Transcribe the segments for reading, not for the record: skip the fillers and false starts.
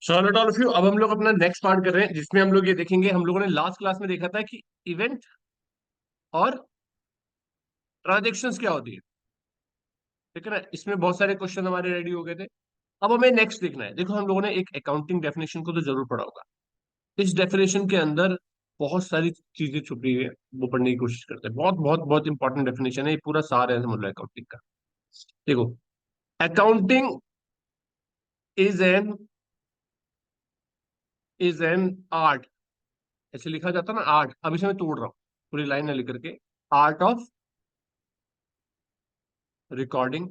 Solid all of you. अब हम लोग अपना नेक्स्ट पार्ट कर रहे हैं जिसमें हम लोग ये देखेंगे, हम लोगों ने लास्ट क्लास में देखा था कि इवेंट और ट्रांजेक्शन्स क्या होती है। ठीक है ना, इसमें बहुत सारे क्वेश्चन हमारे रेडी हो गए थे। अब हमें नेक्स्ट देखना है। देखो, हम लोगों ने एक अकाउंटिंग डेफिनेशन को तो जरूर पढ़ा होगा। इस डेफिनेशन के अंदर बहुत सारी चीजें छुपी हुई है, वो पढ़ने की कोशिश करते हैं। बहुत बहुत बहुत इंपॉर्टेंट डेफिनेशन है, ये पूरा सार है समझ लो अकाउंटिंग का। देखो, अकाउंटिंग इज एन आर्ट। ऐसे लिखा जाता है ना, आर्ट। अब इसे मैं तोड़ रहा हूँ पूरी लाइन में लिख करके। Art of recording,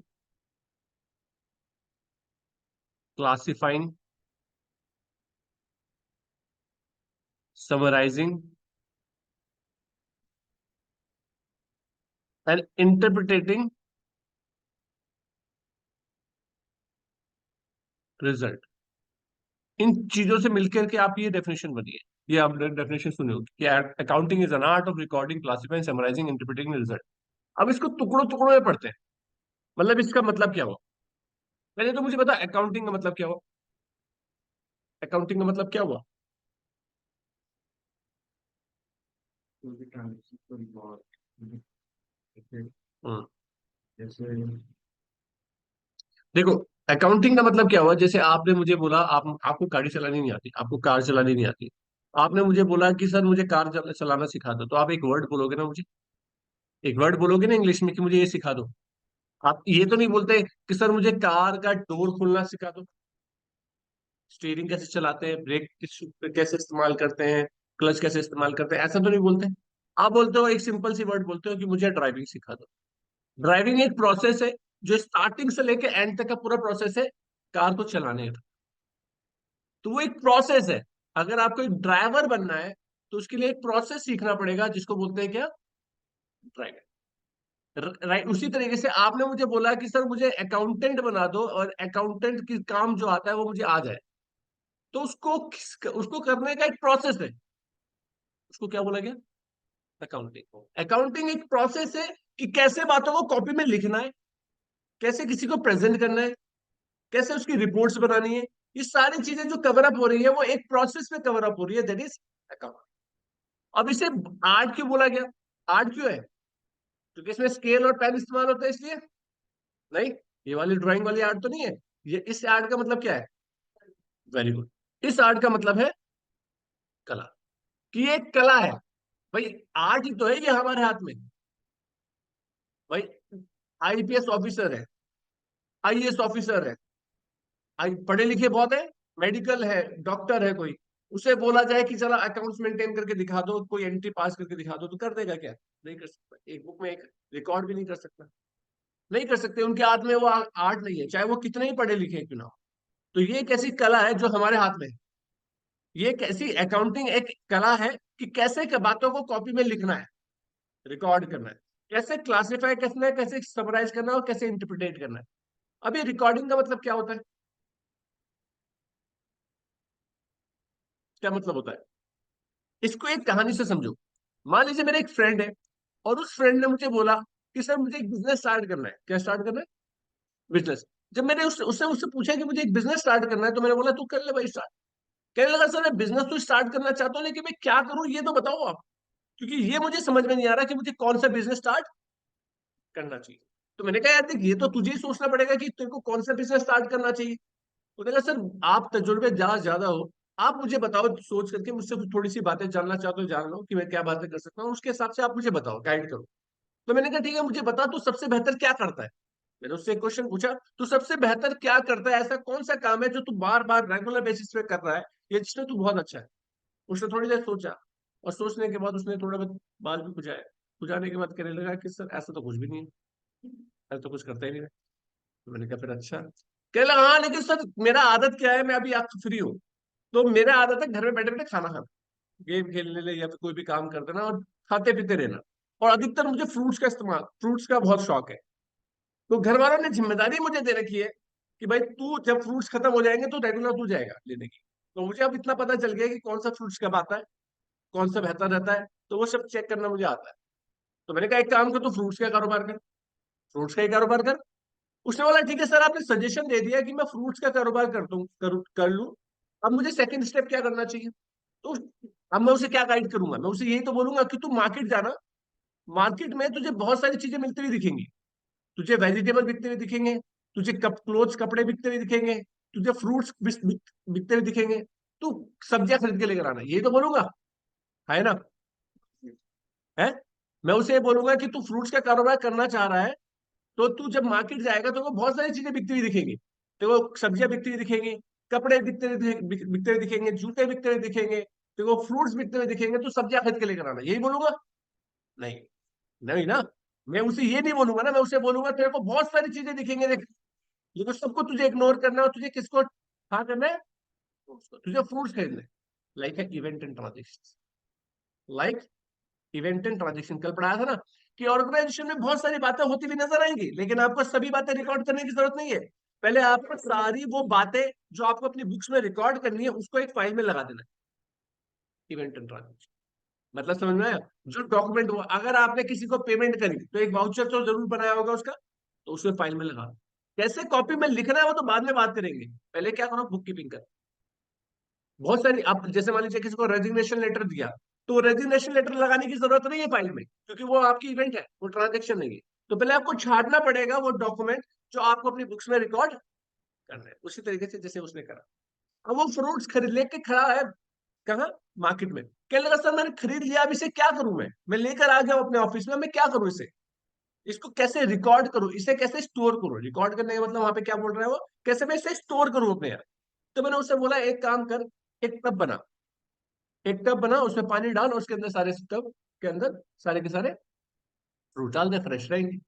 classifying, summarising and interpreting result. इन चीजों से मिलकर के आप ये डेफिनेशन बनी है। ये आप डेफिनेशन सुने होगी कि accounting is an art of recording, classifying, summarising, interpreting result. अब इसको टुकड़ों टुकड़ों में पढ़ते हैं। मतलब इसका मतलब क्या हुआ? पहले तो मुझे बता, अकाउंटिंग का मतलब क्या हुआ? अकाउंटिंग का मतलब क्या हुआ? हम्म, देखो, अकाउंटिंग का मतलब क्या हुआ? जैसे आपने मुझे बोला, आपको गाड़ी चलानी नहीं आती, आपको कार चलानी नहीं आती। आपने मुझे बोला कि सर मुझे कार चलाना सिखा दो, तो आप एक वर्ड बोलोगे ना मुझे। एक वर्ड बोलोगे ना इंग्लिश में कि मुझे ये सिखा दो। आप ये तो नहीं बोलते कि सर मुझे कार का डोर खोलना सिखा दो, स्टीयरिंग कैसे चलाते हैं, ब्रेक कैसे इस्तेमाल करते हैं, क्लच कैसे इस्तेमाल करते हैं, ऐसा तो नहीं बोलते। आप बोलते हो, एक सिंपल सी वर्ड बोलते हो कि मुझे ड्राइविंग सिखा दो। ड्राइविंग एक प्रोसेस है, जो स्टार्टिंग से लेके एंड तक का पूरा प्रोसेस है कार को चलाने का। तो वो एक प्रोसेस है। अगर आपको एक ड्राइवर बनना है तो उसके लिए एक प्रोसेस सीखना पड़ेगा, जिसको बोलते हैं क्या? ड्राइविंग। राइट। उसी तरीके से आपने मुझे बोला कि सर मुझे अकाउंटेंट बना दो, और अकाउंटेंट की काम जो आता है वो मुझे आ जाए। तो उसको करने का एक प्रोसेस है। उसको क्या बोला गया? अकाउंटिंग। अकाउंटिंग एक प्रोसेस है कि कैसे बातों को कॉपी में लिखना है, कैसे किसी को प्रेजेंट करना है, कैसे उसकी रिपोर्ट्स बनानी है। ये सारी चीजें जो कवर अप हो रही है वो एक प्रोसेस में कवर अप हो रही है, दैट इज अकाउंट। अब इसे आर्ट क्यों बोला गया? आर्ट क्यों है? क्योंकि इसमें स्केल और पेन इस्तेमाल होता है इसलिए? नहीं, ये वाली ड्राइंग वाली आर्ट तो नहीं है। ये इस आर्ट का मतलब क्या है? Very good. इस आर्ट का मतलब है कला। कि ये एक कला है। भाई, आर्ट ही तो है ये हमारे हाथ में। भाई, आईपीएस ऑफिसर है, आईएएस ऑफिसर है, आई पढ़े लिखे बहुत है, मेडिकल है, डॉक्टर है कोई, उसे बोला जाए कि चला अकाउंट्स मेंटेन करके दिखा दो, कोई एंट्री पास करके दिखा दो, तो कर देगा क्या? नहीं कर सकता। एक बुक में एक रिकॉर्ड भी नहीं कर सकता। नहीं कर सकते। उनके हाथ में वो आर्ट नहीं है, चाहे वो कितने ही पढ़े लिखे क्यों ना हो। तो ये एक ऐसी कला है जो हमारे हाथ में है। ये कैसी अकाउंटिंग एक कला है कि कैसे बातों को कॉपी में लिखना है, रिकॉर्ड करना है, कैसे क्लासिफाई करना है, कैसे समराइज करना है, और कैसे इंटरप्रिटेट करना है। अभी रिकॉर्डिंग का मतलब क्या होता है? क्या मतलब होता है? इसको एक कहानी से समझो। मान लीजिए मेरा एक फ्रेंड है, और उस फ्रेंड ने मुझे बोला कि सर मुझे एक बिजनेस स्टार्ट करना है। क्या स्टार्ट करना है? बिजनेस। जब मैंने उससे उससे पूछा कि मुझे एक बिजनेस स्टार्ट करना है, तो मैंने बोला तू कर ले भाई स्टार्ट। कहने लगा सर मैं बिजनेस तो स्टार्ट करना चाहता हूँ, लेकिन मैं क्या करूँ ये तो बताओ आप, क्योंकि ये मुझे समझ में नहीं आ रहा कि मुझे कौन सा बिजनेस स्टार्ट करना चाहिए। तो मैंने कहा यार देख, ये तो तुझे ही सोचना पड़ेगा कि तेरे को कौन सा बिजनेस स्टार्ट करना चाहिए। उन्होंने कहा सर आप तजुर्बे ज्यादा ज्यादा हो, आप मुझे बताओ, सोच करके मुझसे कुछ थोड़ी सी बातें जानना चाहते हो जान लो कि मैं क्या बातें कर सकता हूँ, उसके हिसाब से आप मुझे बताओ, गाइड करो। तो मैंने कहा ठीक है, मुझे बता तू सबसे बेहतर क्या करता है। मैंने उससे एक क्वेश्चन पूछा, तू सबसे बेहतर क्या करता है, ऐसा कौन सा काम है जो तू बार बार रेगुलर बेसिस पे कर रहा है, ये जिसमें तू बहुत अच्छा है। उसने थोड़ी देर सोचा, और सोचने के बाद उसने थोड़ा बहुत बाल भी खुजाया। खुजाने के बाद कहने लगा कि सर ऐसा तो कुछ भी नहीं है, ऐसा तो कुछ करता ही नहीं है। तो मैंने कहा फिर अच्छा। कहने लगा हाँ लेकिन सर मेरा आदत क्या है, मैं अभी आप फ्री हूँ, तो मेरा आदत है घर में बैठे बैठे खाना खाना, गेम खेलने ले या फिर कोई भी काम कर देना और खाते पीते रहना। और अधिकतर मुझे फ्रूट्स का बहुत शौक है। तो घर वालों ने जिम्मेदारी मुझे दे रखी है कि भाई तू जब फ्रूट्स खत्म हो जाएंगे तो रेगुलर तू जाएगा लेने की। तो मुझे अब इतना पता चल गया कि कौन सा फ्रूट्स कब आता है, कौन सा बेहतर रहता है, तो वो सब चेक करना मुझे आता है। तो मैंने कहा एक काम कर, तू फ्रूट्स का कारोबार कर, फ्रूट्स का ही कारोबार कर। उसने बोला ठीक है सर, आपने सजेशन दे दिया कि मैं फ्रूट्स का कारोबार कर लूं, अब मुझे सेकंड स्टेप क्या करना चाहिए? तो अब मैं उसे क्या गाइड करूंगा? मैं उसे यही तो बोलूंगा कि तू मार्केट जाना, मार्केट में तुझे बहुत सारी चीजें मिलती हुई दिखेंगी। तुझे वेजिटेबल बिकते हुए दिखेंगे, तुझे क्लोथ्स कपड़े बिकते हुए दिखेंगे, तुझे फ्रूट्स बिकते हुए दिखेंगे। तू सब्जियां खरीद के लेकर आना, यही तो बोलूंगा, है ना? है। मैं उसे ये बोलूंगा कि तू फ्रूट्स का कारोबार करना चाह रहा है, तो तू जब मार्केट जाएगा तो वो बहुत सारी चीजें बिकती हुई दिखेंगी। तो वो सब्जियां बिकती हुई दिखेंगी, कपड़े बिकते हुए दिखेंगे, जूते बिकते हुए दिखेंगे, तो वो फ्रूट्स बिकते हुए दिखेंगे, तो सब्जियां खरीद के लेकर आना, यही बोलूंगा? नहीं, नहीं ना। मैं उसे ये नहीं बोलूंगा ना, मैं उसे बोलूंगा तेरे को बहुत सारी चीजें दिखेंगे देख, लेकिन सबको तुझे इग्नोर करना है, और तुझे किसको हाँ करना है? तुझे फ्रूट्स खरीदने, like event and transaction, like event and transaction. कल पढ़ाया था ना कि ऑर्गेनाइजेशन में बहुत सारी बातें होती हुई नजर आएंगी, लेकिन आपको सभी बातें रिकॉर्ड करने की जरूरत नहीं है। पहले आपको सारी वो बातें जो आपको अपनी बुक्स में रिकॉर्ड करनी है, उसको एक फाइल में लगा देना है, इवेंट एंड ट्रांजेक्शन। मतलब समझ में आया? जो डॉक्यूमेंट हुआ, अगर आपने किसी को पेमेंट करी तो एक वाउचर तो जरूर बनाया होगा उसका, तो उसमें फाइल में लगा दो। कैसे कॉपी में लिखना है वो तो बाद में बात करेंगे, पहले क्या करो, बुक कीपिंग कर। बहुत सारी, आप जैसे मान लीजिए किसी को रेजिग्नेशन लेटर दिया, तो रेजिग्नेशन लेटर लगाने की जरूरत नहीं है फाइल में, क्योंकि वो आपकी इवेंट है, वो ट्रांजेक्शन नहीं है। तो पहले आपको छाटना पड़ेगा वो डॉक्यूमेंट जो आपको अपनी बुक्स में रिकॉर्ड करना है, उसी तरीके से जैसे उसने करा। अब वो फ्रूट्स खरीद लेके खड़ा है कहाँ? मार्केट में। क्या लगा सर मैंने खरीद लिया, अब इसे क्या करूं? मैं लेकर आ गया अपने ऑफिस में, मैं क्या करूं इसे? इसको कैसे रिकॉर्ड करूं, इसे कैसे स्टोर करूं? रिकॉर्ड करने का मतलब वहां पे क्या बोल रहा है वो, कैसे मैं इसे स्टोर करूं अपने यार? तो मैंने उससे बोला एक काम कर, एक टब बना, एक टब बना, उसमें पानी डाल, और उसके अंदर सारे टब के अंदर सारे के सारे फ्रूट डाल दे, फ्रेश रहेंगे।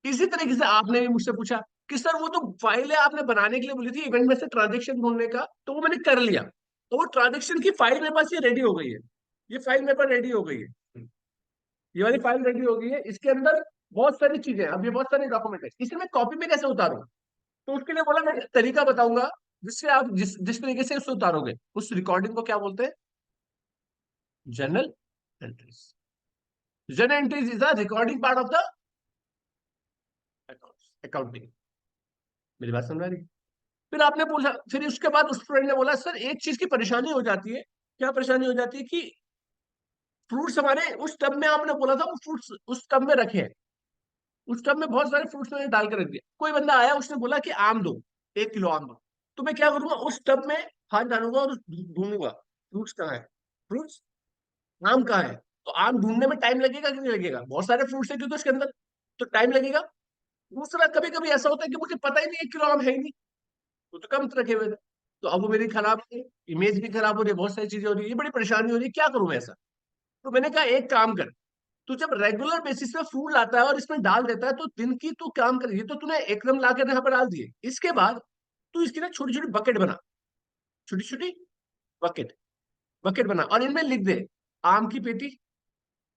इसी तरीके से आपने भी मुझसे पूछा कि सर वो तो फाइल है आपने बनाने के लिए बोली थी इवेंट में से ट्रांजेक्शन ढूंढने का, तो वो मैंने कर लिया, तो वो ट्रांजेक्शन की फाइल मेरे पास ये रेडी हो गई है, ये फाइल मेरे पास रेडी हो गई है, ये वाली फाइल रेडी हो गई है, इसके अंदर बहुत सारी चीजें हैं, अब ये बहुत सारे डॉक्यूमेंट है, इसे मैं कॉपी में कैसे उतारूं? तो उसके लिए बोला मैं एक तरीका बताऊंगा, जिससे आप जिस जिस तरीके से उसे उतारोगे, उस रिकॉर्डिंग को क्या बोलते हैं? Journal entries. Journal entries is the recording part of the accounting. मेरी बात समझ आ रही है? फिर आपने पूछा, फिर उसके बाद उस स्टूडेंट ने बोला सर एक चीज की परेशानी हो जाती है। क्या परेशानी हो जाती है? कि फ्रूट्स हमारे उस टब में, आपने बोला था वो फ्रूट्स उस टब में रखे हैं, उस टब में बहुत सारे फ्रूट्स मैंने डाल के रख दिया, कोई बंदा आया उसने बोला कि आम दो, 1 किलो आम दो, तो मैं क्या करूंगा, उस टब में हाथ डालूंगा और ढूंढूंगा फ्रूट्स कहाँ है, फ्रूट्स, आम कहाँ है। तो आम ढूंढने में टाइम लगेगा कि नहीं लगेगा? बहुत सारे फ्रूट्स है क्योंकि उसके अंदर, तो टाइम लगेगा। दूसरा, कभी कभी ऐसा होता है कि मुझे पता ही नहीं 1 किलो आम है ही नहीं, वो तो कम रखे हुए थे। तो अब वो मेरी खराब, इमेज भी खराब हो रही है, बहुत सारी चीजें हो रही है, ये बड़ी परेशानी हो रही है, क्या करूं मैं ऐसा? तो मैंने कहा एक काम कर, तू जब रेगुलर बेसिस पे फूड लाता है और इसमें डाल देता है, तो दिन की तू काम कर, ये तो तूने एकदम ला के यहाँ पर डाल दिए, इसके बाद तू इसकी ना छोटी छोटी बकेट बना, छोटी छोटी बकेट, बकेट बना, और इनमें लिख दे आम की पेटी,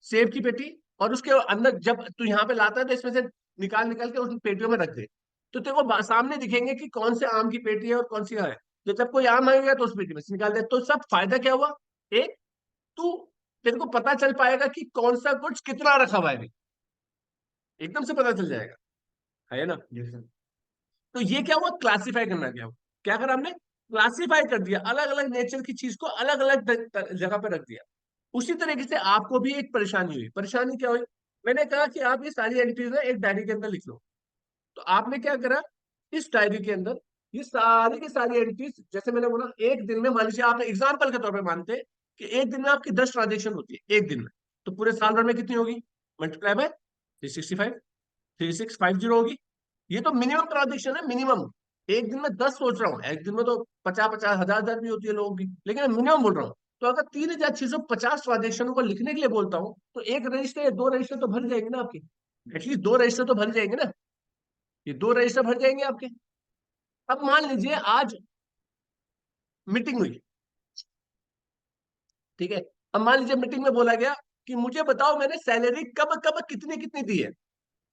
सेब की पेटी, और उसके अंदर जब तू यहाँ पे लाता है तो इसमें से निकाल निकाल के उन पेटियों में रख दे। तो तेरे को सामने दिखेंगे कि कौन से आम की पेटी है और कौन सी है। तो जब कोई आम आएगा तो उस पेटी में से निकाल दे, तो सब फायदा क्या हुआ? एक, तू, तेरे को पता चल पाएगा कि कौन सा कुछ कितना रखा हुआ है अभी, एकदम से पता चल जाएगा, है ना? Yes, sir। तो ये क्या हुआ, क्लासिफाई करना क्या हुआ, क्या करा हमने? क्लासिफाई कर दिया, अलग अलग नेचर की चीज को अलग अलग जगह पे रख दिया। उसी तरीके से आपको भी एक परेशानी हुई, परेशानी क्या हुई? मैंने कहा कि आप ये सारी एंट्रीज ना एक डायरी के अंदर लिख लो। तो आपने क्या करा, इस डायरी के अंदर ये सारी की सारी एंट्रीज, जैसे मैंने बोला एक दिन में, मान लीजिए आपने एग्जाम्पल के तौर पे मानते हैं कि एक दिन में आपकी 10 ट्रांजेक्शन होती है एक दिन में, तो पूरे साल भर में कितनी होगी? मल्टीप्लाई बाय 365, 3650 होगी। ये तो मिनिमम ट्रांजेक्शन है, मिनिमम। एक दिन में 10 सोच रहा हूँ, एक दिन में तो 50-50, हजार भी होती है लोगों की, लेकिन मैं मिनिमम बोल रहा हूँ। तो अगर 3650 ट्रांजेक्शनों को लिखने के लिए बोलता हूँ, तो एक रजिस्टर या 2 रजिस्टर तो भर जाएंगे ना आपके, एटलीस्ट 2 रजिस्टर तो भर जाएंगे ना, ये 2 रजिस्टर भर जाएंगे आपके। अब मान लीजिए आज मीटिंग हुई, ठीक है, अब मान लीजिए मीटिंग में बोला गया कि मुझे बताओ मैंने सैलरी कब कब कितनी कितनी दी है।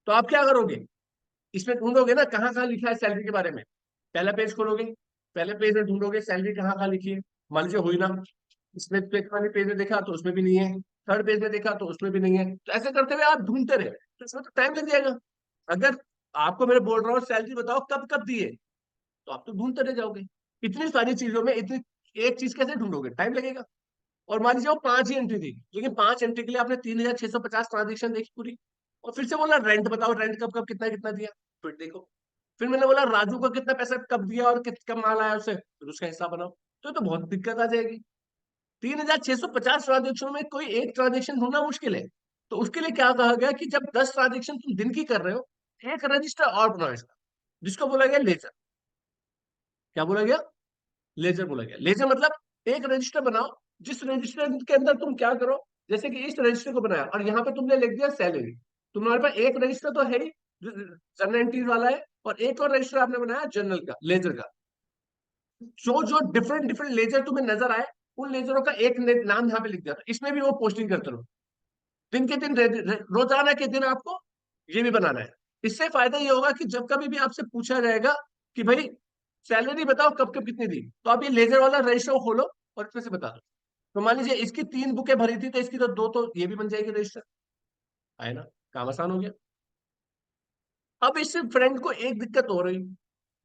तो आप क्या करोगे? इसमें ढूंढोगे ना कहाँ कहाँ लिखा है सैलरी के बारे में, पहला पेज खोलोगे, पहले पेज में ढूंढोगे सैलरी कहाँ कहाँ लिखी है। मान लीजिए हुई ना, इसमें एक वाले पेज में देखा तो उसमें भी नहीं है, थर्ड पेज में देखा तो उसमें भी नहीं है, तो ऐसे करते हुए आप ढूंढते रहे, तो इसमें तो टाइम लग जाएगा। अगर आपको मैं बोल रहा हूँ सैलरी बताओ कब कब दी है, तो आप तो ढूंढते रह जाओगे। इतनी सारी चीजों में इतनी एक चीज कैसे ढूंढोगे, टाइम लगेगा। और मान लीजिए वो 5 ही एंट्री थी, लेकिन 5 एंट्री के लिए आपने 3650 ट्रांजेक्शन देखी पूरी। और फिर से बोला रेंट बताओ, रेंट कब कब कितना कितना दिया, फिर देखो। फिर मैंने बोला राजू को कितना पैसा कब दिया और कब माल आया उसे, फिर उसका हिसाब बनाओ। तो बहुत दिक्कत आ जाएगी। 3650 ट्रांजेक्शन में कोई एक ट्रांजेक्शन ढूंढना मुश्किल है। तो उसके लिए क्या कहा गया कि जब 10 ट्रांजेक्शन तुम दिन की कर रहे हो, एक रजिस्टर और बनाओ इसका, जिसको बोला गया लेजर। क्या बोला गया? लेजर बोला गया। लेजर मतलब एक रजिस्टर बनाओ, जिस रजिस्टर के अंदर तुम क्या करो, जैसे कि इस रजिस्टर को बनाया और यहाँ पे तुमने लिख दिया सैलरी। तुम्हारे पास एक रजिस्टर तो है ही, जनरल एंट्रीज वाला है, और एक और रजिस्टर आपने बनाया जनरल का, लेजर का। जो जो डिफरेंट डिफरेंट लेजर तुम्हें नजर आए, उन लेजरों का एक नाम यहाँ पे लिख दिया था, इसमें भी वो पोस्टिंग करते रहो। दिन के दिन रोजाना के दिन आपको ये भी बनाना है। इससे फायदा ये होगा कि जब कभी भी आपसे पूछा जाएगा कि भाई सैलरी बताओ कब कब कितनी दी, तो आप ये लेजर वाला रजिस्टर खोलो और इसमें से बता दो। तो मान लीजिए इसकी 3 बुकें भरी थी, तो इसकी तो 2 तो ये भी बन जाएगी रजिस्टर। है ना, काम आसान हो गया। अब इस फ्रेंड को एक दिक्कत हो रही,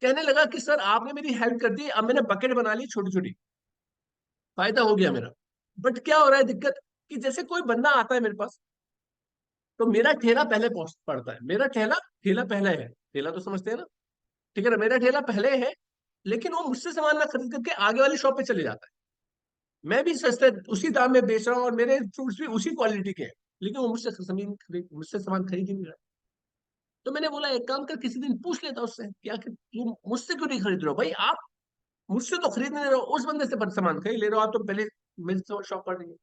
कहने लगा कि सर आपने मेरी हेल्प कर दी, अब मैंने बकेट बना ली छोटी छोटी, फायदा हो गया मेरा। बट क्या हो रहा है दिक्कत, कि जैसे कोई बंदा आता है मेरे पास, तो मेरा ठेला पहले पहुंच पड़ता है, मेरा ठेला ठेला पहले है, ठेला तो समझते हैं ना, ठीक है ना, मेरा ठेला पहले है। लेकिन वो मुझसे सामान ना खरीद करके आगे वाली शॉप पे चले जाता है। मैं भी सस्ते उसी दाम में बेच रहा हूँ और मेरे फ्रूट्स भी उसी क्वालिटी के हैं, लेकिन वो मुझसे सामान खरीद ही नहीं रहा। तो मैंने बोला एक काम कर, किसी दिन पूछ लेता उससे कि आखिर तुम मुझसे क्यों नहीं खरीद रहे हो भाई, आप मुझसे तो खरीद नहीं रहे हो, उस बंदे से सामान खरीद ले रहे हो, आप तो पहले मेरे शॉप पर नहीं है।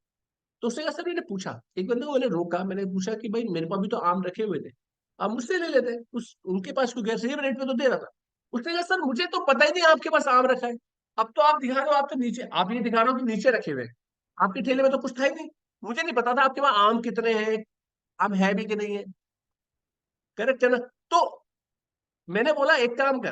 तो उसने कहा सर, मैंने पूछा, एक बंदे को मैंने रोका, मैंने पूछा कि भाई मेरे पास भी तो आम रखे हुए थे, आप मुझसे ले लेते, उस उनके पास क्यों गया, सेम रेट पे तो दे रहा था। उसने कहा सर मुझे तो पता ही नहीं आपके पास आम रखा है, अब तो आप दिखा रहे हो, आप तो नीचे, आप ये दिखा रहे हो कि नीचे रखे हुए हैं। आपके ठेले में तो कुछ था ही नहीं, मुझे नहीं पता था आपके पास आम कितने हैं, आम है भी कि नहीं है। करेक्ट है ना? तो मैंने बोला एक काम कर,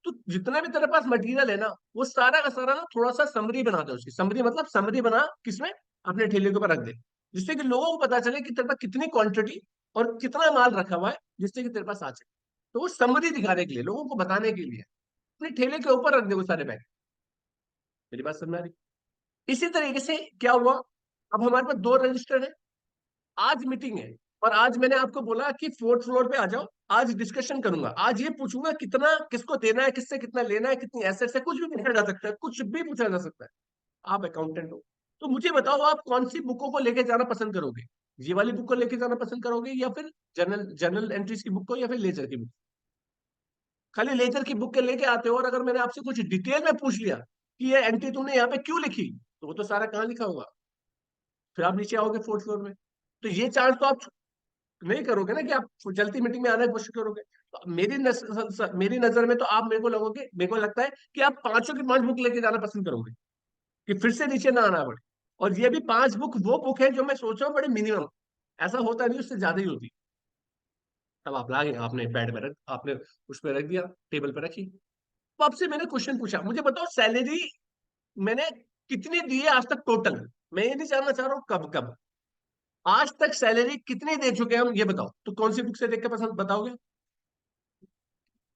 तो जितना भी तेरे पास मटेरियल है ना, वो सारा का सारा ना थोड़ा सा समरी बना दे, उसकी समरी मतलब समरी बना किसमें, अपने ठेले के ऊपर रख दे, जिससे कि लोगों को पता चले कि तेरे पास कितनी क्वांटिटी और कितना माल रखा हुआ है, जिससे कि तेरे पास आ जाए। तो वो समरी दिखाने के लिए, लोगों को बताने के लिए अपने ठेले के ऊपर रख दे वो सारे बैग। मेरी बात समझ आ रही? इसी तरीके से क्या हुआ, अब हमारे पास 2 रजिस्टर है, आज मीटिंग है, और आज मैंने आपको बोला कि 4th फ्लोर पे आ जाओ, आज डिस्कशन करूंगा, आज ये पूछूंगा कितना किसको देना है, किससे कितना लेना है, कितनी एसेट्स है, कुछ भी पूछा जा सकता है, कुछ भी पूछा जा सकता है। आप अकाउंटेंट हो, तो मुझे बताओ आप कौन सी बुकों को लेके जाना पसंद करोगे, ये वाली बुक को लेके जाना पसंद करोगे, या फिर जनरल जनरल एंट्रीज की बुक को, या फिर लेजर की बुक। खाली लेजर की बुक के लेके आते हो, और अगर मैंने आपसे कुछ डिटेल में पूछ लिया कि ये एंट्री तुमने यहाँ पे क्यों लिखी, तो वो तो सारा कहाँ लिखा होगा, फिर आप नीचे आओगे 4th फ्लोर में। तो ये चार्ज तो आप नहीं करोगे ना कि आप चलती मीटिंग में आना की कोशिश करोगे। तो मेरी नजर में तो आप, मेरे को लगता है कि आप 500 की 5 बुक लेके जाना पसंद करोगे, कि फिर से नीचे ना आना पड़े। और ये भी 5 बुक वो बुक है जो मैं सोच रहा हूँ बड़े मिनिमम, ऐसा होता नहीं, उससे ज्यादा ही होती। तब आप लागे, आपने बेड पे रख, आपने उस पर रख दिया, टेबल पे रखी। तो आपसे मैंने क्वेश्चन पूछा, मुझे बताओ सैलरी मैंने कितनी दी है आज तक टोटल, मैं ये नहीं जानना चाह रहा हूँ कब कब, आज तक सैलरी कितनी दे चुके हैं हम, ये बताओ। तो कौन सी बुक से देख के पसंद बताओगे,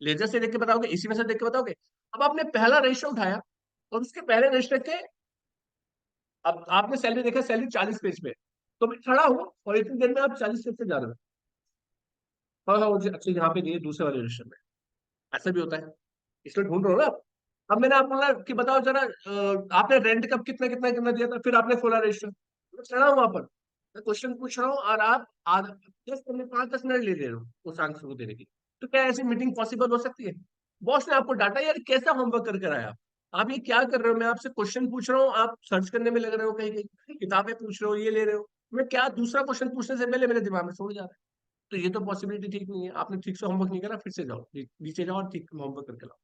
लेजर से देख के बताओगे, इसी में से देख के बताओगे। अब आपने पहला रजिस्टर उठाया, और उसके पहले रजिस्टर के, अब आपने सैलरी देखा, सैलरी 40 पेज पे, तो मैं खड़ा हूं और इतनी देर में आप 40 पेज से जा रहे हो। हाँ हाँ मुझे अच्छा यहाँ पे नहीं है, दूसरे वाले रजिस्टर में। ऐसा भी होता है, इसलिए ढूंढ रहा हूँ ना। अब मैंने आपको बोला कि बताओ जरा, आपने रेंट कब कितना कितना कितना दिया था, फिर आपने खोला रजिस्टर, मैं खड़ा हूँ वहां पर, मैं क्वेश्चन पूछ रहा हूँ, और आप आधा 5-10 मिनट ले रहे हो उस आंसर को देने की। तो क्या ऐसी मीटिंग पॉसिबल हो सकती है? बॉस ने आपको डांटा, यार कैसा होमवर्क करके आया आप ये क्या कर रहे हो, मैं आपसे क्वेश्चन पूछ रहा हूँ, आप सर्च करने में लग रहे हो, कहीं कहीं किताबें पूछ रहे हो, ये ले रहे हो, मैं क्या दूसरा क्वेश्चन पूछने से पहले मेरे दिमाग में छोड़ जा रहा है। तो ये तो पॉसिबिलिटी ठीक नहीं है, आपने ठीक से होमवर्क नहीं करा, फिर से जाओ नीचे जाओ और ठीक होमवर्क करके लाओ।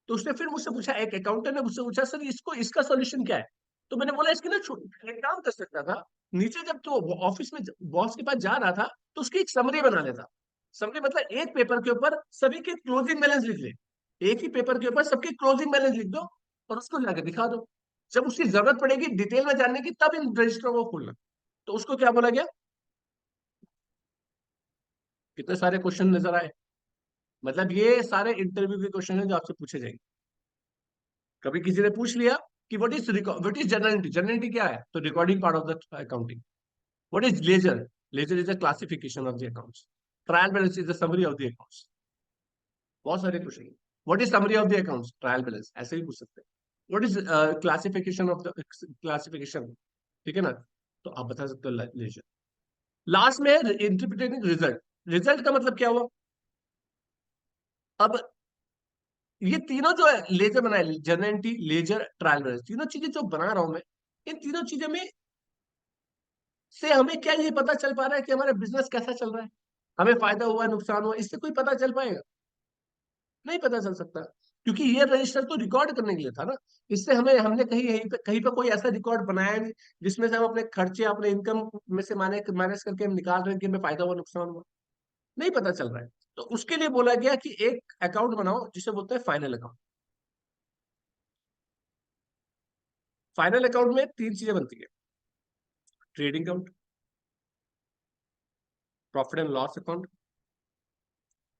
तो उसने फिर मुझसे पूछा, एक अकाउंटेंट ने मुझसे पूछा, सर इसको इसका सॉल्यूशन क्या है? तो मैंने बोला इसके ना एक काम कर सकता था, नीचे जब तो ऑफिस में बॉस के पास जा रहा था, तो उसकी एक समरी बना लेता। समरी मतलब एक पेपर के ऊपर सभी के क्लोजिंग बैलेंस लिख ले, एक ही पेपर के ऊपर सबके क्लोजिंग बैलेंस लिख दो, और उसको जाकर दिखा दो। जब उसकी जरूरत पड़ेगी डिटेल में जानने की, तब इन रजिस्टरों को खोलना। तो उसको क्या बोला गया? कितने सारे क्वेश्चन नजर आए, मतलब ये सारे इंटरव्यू के क्वेश्चन हैं जो आपसे पूछे जाएंगे। कभी किसी ने पूछ लिया कि व्हाट इज जर्नलिटी, जर्नलिटी क्या है, तो recording part of the accounting. What is ledger, ledger is a classification of the accounts. Trial balance is the summary of the accounts. बहुत सारे question. What is summary of the accounts, trial balance, ऐसे भी पूछ सकते हैं। What is classification of the classification, ठीक है ना, तो आप बता सकते हो लेजर। लास्ट में इंटरप्रिटेटिंग रिजल्ट। रिजल्ट का मतलब क्या हुआ, अब ये तीनों जो है लेजर बनाए, जर्नलिटी, लेजर, ट्रायल बैलेंस, तीनों चीजें जो बना रहा हूं मैं, इन तीनों चीजों में से हमें क्या ये पता चल पा रहा है कि हमारा बिजनेस कैसा चल रहा है, हमें फायदा हुआ नुकसान हुआ, इससे कोई पता चल पाएगा? नहीं पता चल सकता, क्योंकि ये रजिस्टर तो रिकॉर्ड करने के लिए था ना। इससे हमें, हमने कहीं पे कोई ऐसा रिकॉर्ड बनाया नहीं जिसमें से हम अपने खर्चे, अपने इनकम में से माइनस करके हम निकाल रहे हैं कि हमें फायदा हुआ नुकसान हुआ, नहीं पता चल रहा है। तो उसके लिए बोला गया कि एक अकाउंट बनाओ जिसे बोलते हैं फाइनल अकाउंट। फाइनल अकाउंट में तीन चीजें बनती है, trading account, profit and loss account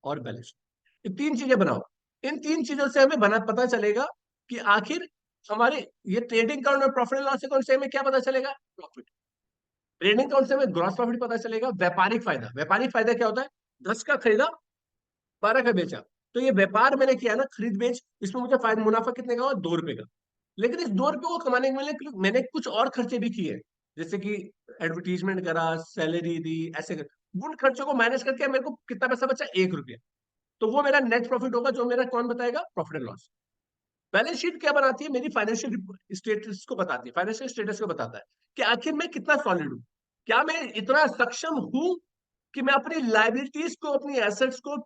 और बैलेंस शीट। ये तीन चीजें बनाओ। इन तीन चीजों से हमें बना पता चलेगा कि आखिर हमारे ये ट्रेडिंग अकाउंट और प्रॉफिट एंड लॉस अकाउंट से हमें क्या पता चलेगा, प्रॉफिट। ट्रेडिंग अकाउंट से हमें ग्रॉस प्रॉफिट पता चलेगा, व्यापारिक फायदा। व्यापारिक फायदा क्या होता है, 10 का खरीदा, 12 का बेचा, तो ये व्यापार मैंने किया ना, खरीद बेच, इसमें मुझे फायदा, मुनाफा कितने का हुआ, 2 रुपए का। लेकिन इस 2 रुपए को कमाने के लिए मैंने कुछ और खर्चे भी किए, जैसे कि एडवर्टीजमेंट करा, सैलरी दी, ऐसे कर, उन खर्चों को मैनेज करके मेरे को कितना पैसा बचा, 1 रुपया। तो वो मेरा नेट प्रॉफिट होगा, जो मेरा कौन बताएगा, profit and loss. Balance sheet क्या बनाती है, मेरी फाइनेंशियल स्टेटस को बताती है, फाइनेंशियल स्टेटस को बताता है कि आखिर मैं कितना सॉलिड हूं, क्या मैं इतना सक्षम हूं कि मैं अपनी लाइबिलिटीज को, अपनी एसेट्स को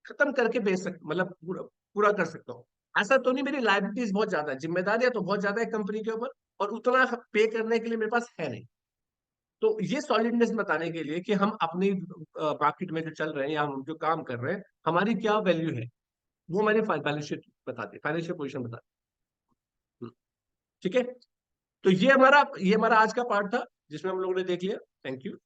खत्म करके बेच सक, मतलब पूरा कर सकता हूँ। ऐसा तो नहीं मेरी लाइबिलिटीज बहुत ज्यादा है, जिम्मेदारियां तो बहुत ज्यादा है कंपनी के ऊपर, और उतना पे करने के लिए मेरे पास है नहीं। तो ये सॉलिडनेस बताने के लिए कि हम अपनी मार्केट में जो चल रहे हैं या हम जो काम कर रहे हैं, हमारी क्या वैल्यू है, वो हमारी बैलेंस शीट बताती है, फाइनेंशियल पोजीशन बताती है। ठीक है, तो ये हमारा आज का पार्ट था जिसमें हम लोगों ने देख लिया। Thank you.